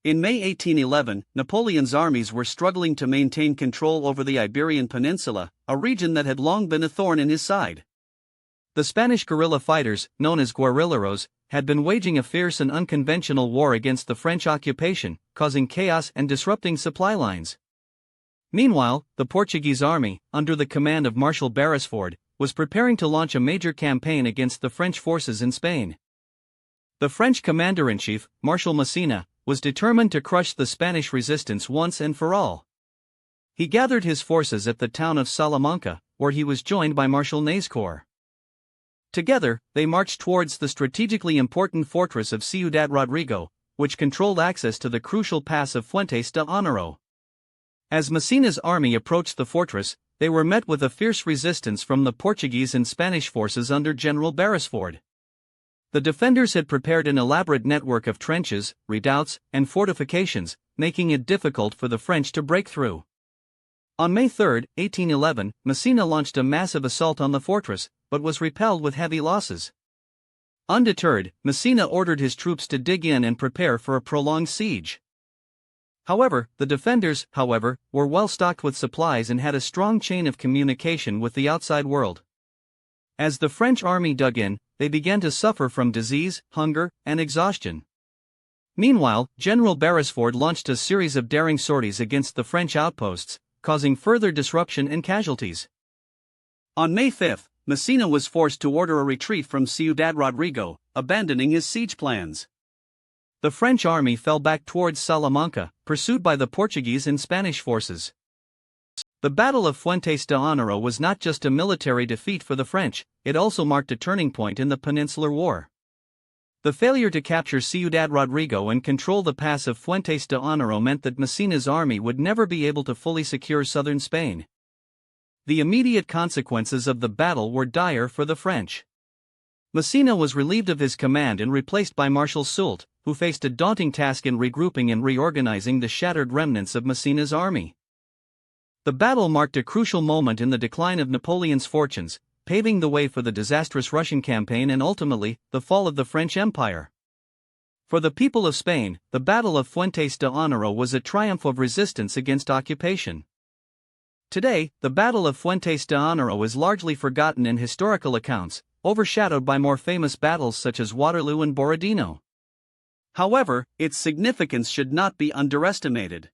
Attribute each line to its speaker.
Speaker 1: In May 1811, Napoleon's armies were struggling to maintain control over the Iberian Peninsula, a region that had long been a thorn in his side. The Spanish guerrilla fighters, known as guerrilleros, had been waging a fierce and unconventional war against the French occupation, causing chaos and disrupting supply lines. Meanwhile, the Portuguese army, under the command of Marshal Beresford, was preparing to launch a major campaign against the French forces in Spain. The French commander-in-chief, Marshal Masséna, was determined to crush the Spanish resistance once and for all. He gathered his forces at the town of Salamanca, where he was joined by Marshal Ney's corps. Together, they marched towards the strategically important fortress of Ciudad Rodrigo, which controlled access to the crucial pass of Fuentes de Oñoro. As Masséna's army approached the fortress, they were met with a fierce resistance from the Portuguese and Spanish forces under General Beresford. The defenders had prepared an elaborate network of trenches, redoubts, and fortifications, making it difficult for the French to break through. On May 3, 1811, Masséna launched a massive assault on the fortress, but was repelled with heavy losses. Undeterred, Masséna ordered his troops to dig in and prepare for a prolonged siege. However, the defenders, were well stocked with supplies and had a strong chain of communication with the outside world. As the French army dug in, they began to suffer from disease, hunger, and exhaustion. Meanwhile, General Beresford launched a series of daring sorties against the French outposts, causing further disruption and casualties. On May 5, Masséna was forced to order a retreat from Ciudad Rodrigo, abandoning his siege plans. The French army fell back towards Salamanca, pursued by the Portuguese and Spanish forces. The Battle of Fuentes de Oñoro was not just a military defeat for the French, it also marked a turning point in the Peninsular War. The failure to capture Ciudad Rodrigo and control the pass of Fuentes de Oñoro meant that Masséna's army would never be able to fully secure southern Spain. The immediate consequences of the battle were dire for the French. Masséna was relieved of his command and replaced by Marshal Soult, who faced a daunting task in regrouping and reorganizing the shattered remnants of Masséna's army. The battle marked a crucial moment in the decline of Napoleon's fortunes, paving the way for the disastrous Russian campaign and ultimately, the fall of the French Empire. For the people of Spain, the Battle of Fuentes de Oñoro was a triumph of resistance against occupation. Today, the Battle of Fuentes de Oñoro is largely forgotten in historical accounts, overshadowed by more famous battles such as Waterloo and Borodino. However, its significance should not be underestimated.